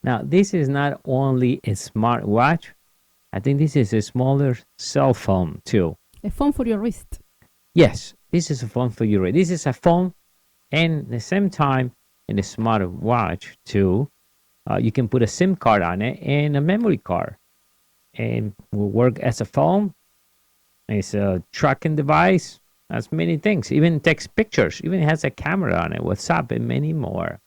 Now, this is not only a smartwatch. I think this is a smaller cell phone too. A phone for your wrist. Yes, this is a phone for you. This is a phone, and at the same time, in a smartwatch too, you can put a SIM card on it and a memory card, and will work as a phone. It's a tracking device. Has many things. Even takes pictures. Even has a camera on it. WhatsApp and many more.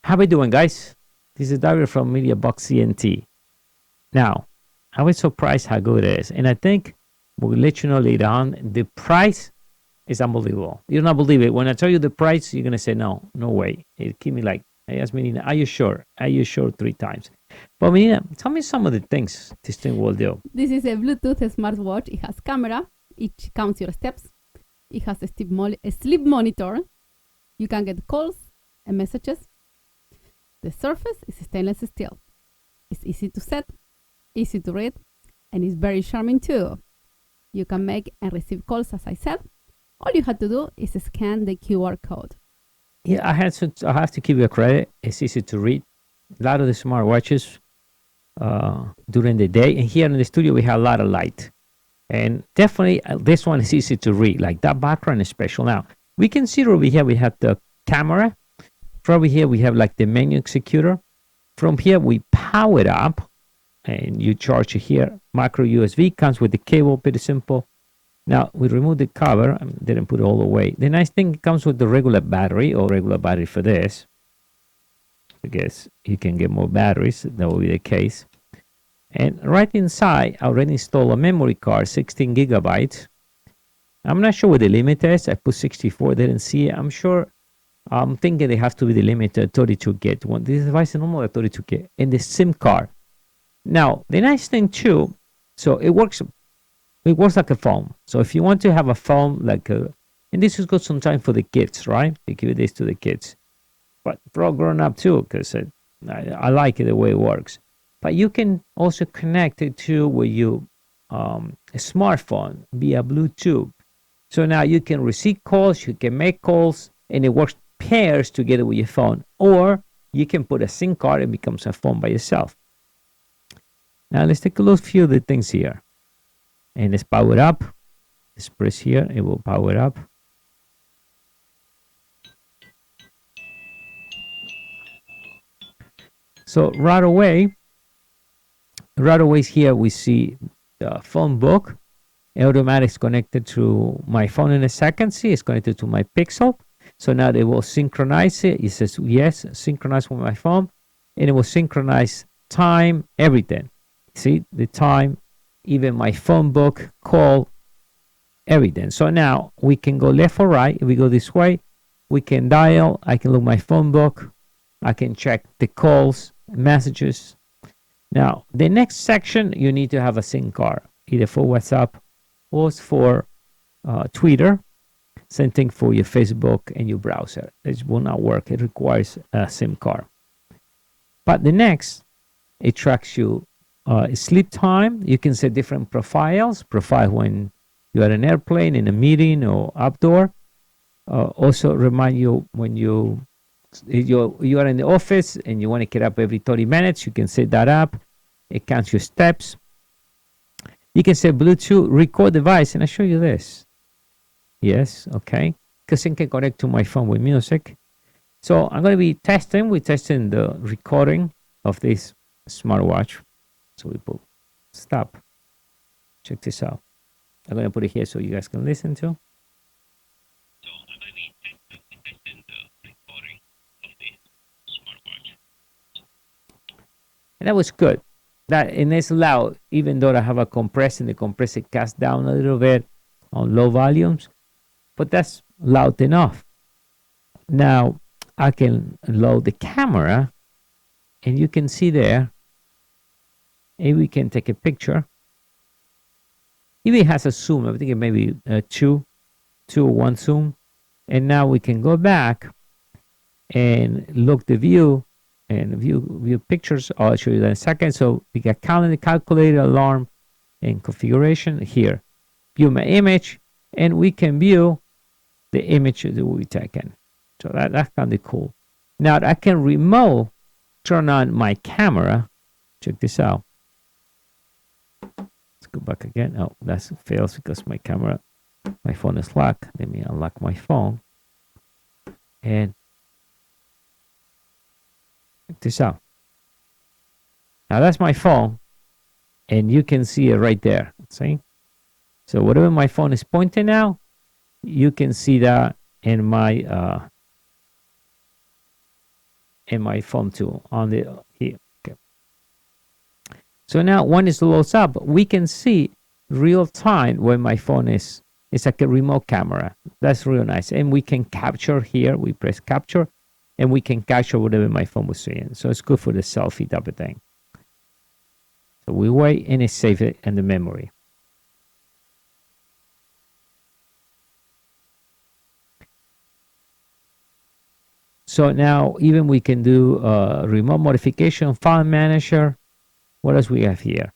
How we doing, guys? This is David from MEDIABOXENT. Now, I was surprised how good it is, and I think we'll let you know later on. The price is unbelievable. You'll not believe it. When I tell you the price, you're gonna say no, no way. It keep me like, I asked Menina, are you sure? Are you sure? 3 times. But Menina, tell me some of the things this thing will do. This is a Bluetooth smartwatch. It has camera. It counts your steps. It has a sleep monitor. You can get calls and messages. The surface is stainless steel. It's easy to set, easy to read, and it's very charming too. You can make and receive calls, as I said. All you have to do is scan the QR code. Yeah, I have to give you credit. It's easy to read. A lot of the smartwatches during the day, and here in the studio we have a lot of light, and definitely this one is easy to read. Like that background is special. Now we can see over here we have the camera. From over here we have like the menu executor. From here we power it up, and you charge it here. Micro USB comes with the cable, pretty simple. Now we remove the cover. I didn't put it all the way. The nice thing, it comes with the regular battery or regular battery for this. I guess you can get more batteries. That will be the case. And right inside, I already installed a memory card, 16 gigabytes. I'm not sure what the limit is. I put 64. Didn't see it. I'm thinking they have to be the limit 32 gig. This device is normally 32 gig. And the SIM card. Now the nice thing too, so it works like a phone. So if you want to have a phone like a, and this is good sometimes for the kids, right? They give this to the kids, but for all grown up too, because I like it the way it works. But you can also connect it to with you a smartphone via Bluetooth. So now you can receive calls, you can make calls, and it works pairs together with your phone. Or you can put a SIM card and it becomes a phone by yourself. Now let's take a look at a few of the things here. And let's power it up. Let's press here, it will power it up. So right away here we see the phone book. Automatic is connected to my phone in a second. See, it's connected to my Pixel. So now they will synchronize it. It says yes, synchronize with my phone, and it will synchronize time, everything. See the time, even my phone book, call, everything. So now we can go left or right. If we go this way, we can dial. I can look my phone book. I can check the calls, messages. Now, the next section, you need to have a SIM card, either for WhatsApp or for Twitter. Same thing for your Facebook and your browser. It will not work. It requires a SIM card. But the next, it tracks you sleep time. You can set different profiles. Profile when you are in an airplane, in a meeting, or outdoor. Also remind you when you are in the office and you want to get up every 30 minutes. You can set that up. It counts your steps. You can set Bluetooth record device, and I'll show you this. Yes, okay. Because it can connect to my phone with music. So I'm going to be testing. We're testing the recording of this smartwatch. So we put stop. Check this out. I'm going to put it here so you guys can listen to. So I'm going to be testing the recording of this smartwatch. And that was good. And it's loud, even though I have a compressor, and the compressor casts down a little bit on low volumes. But that's loud enough. Now I can load the camera, and you can see there, and we can take a picture. Even has a zoom. I think it may be 2 or 1 zoom. And now we can go back and look the view and view pictures. I'll show you that in a second. So we got calendar, calculator, alarm, and configuration here. View my image, and we can view the image that we taken. So that's kind of cool. Now I can remote turn on my camera. Check this out. Let's go back again. Oh, that fails because my phone is locked. Let me unlock my phone. And check this out. Now that's my phone, and you can see it right there. See? So whatever my phone is pointing now, you can see that in my phone too on the here. Okay. So now when it loads up, we can see real time when my phone is. It's like a remote camera. That's real nice, and we can capture here. We press capture, and we can capture whatever my phone was seeing. So it's good for the selfie type of thing. So we wait, and it saves it in the memory. So now even we can do remote modification, file manager. What else we have here?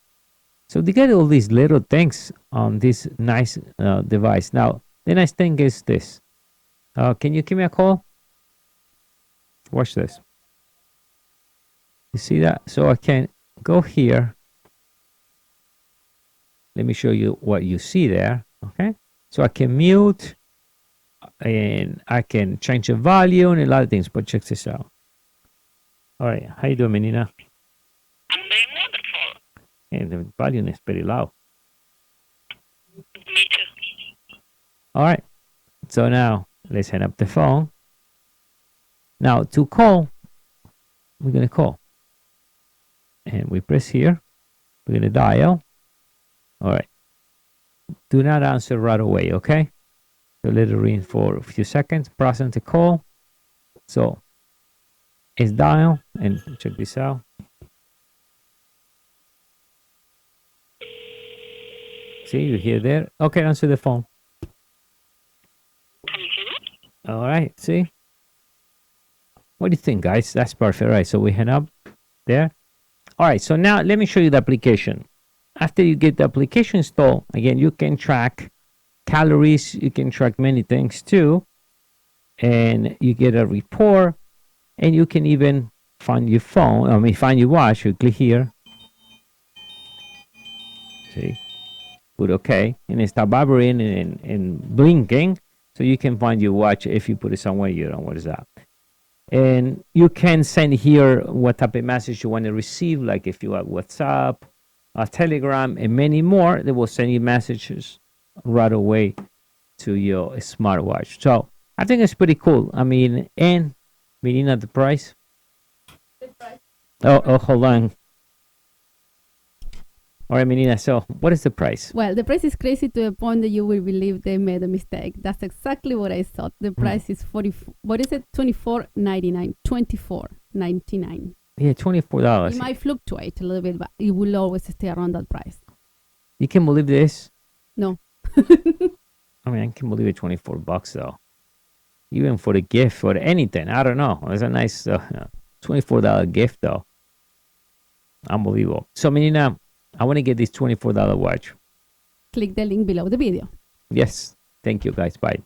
So they get all these little things on this nice device. Now, the nice thing is this. Can you give me a call? Watch this. You see that? So I can go here. Let me show you what you see there. Okay. So I can mute, and I can change the volume and a lot of things. But check this out. All right. How you doing, Menina? I'm doing wonderful. And the volume is very loud. Me too. All right. So now let's hang up the phone. Now to call, we're going to call. And we press here. We're going to dial. All right. Do not answer right away, okay? So let it ring for a few seconds. Process the call. So it's dial. And check this out. See, you hear there? Okay, answer the phone. Can you hear me? All right, see? What do you think, guys? That's perfect, right? So we hang up there. All right, so now let me show you the application. After you get the application installed, again, you can track calories. You can track many things too. And you get a report. And you can even find your phone. Find your watch. You click here. See? Put OK, and it start vibrating and blinking, so you can find your watch if you put it somewhere you don't know what is that. And you can send here what type of message you want to receive, like if you have WhatsApp, Telegram, and many more. They will send you messages right away to your smartwatch. So I think it's pretty cool. And meaning at the price. Oh, hold on. All right, Menina, so what is the price? Well, the price is crazy to the point that you will believe they made a mistake. That's exactly what I thought. The price is $24.99. $24.99. Yeah, $24. It might fluctuate a little bit, but it will always stay around that price. You can believe this? No. I can believe it. $24 though. Even for the gift or anything, I don't know. It's a nice $24 gift though. Unbelievable. So, Menina, I want to get this $24 watch. Click the link below the video. Yes. Thank you, guys. Bye.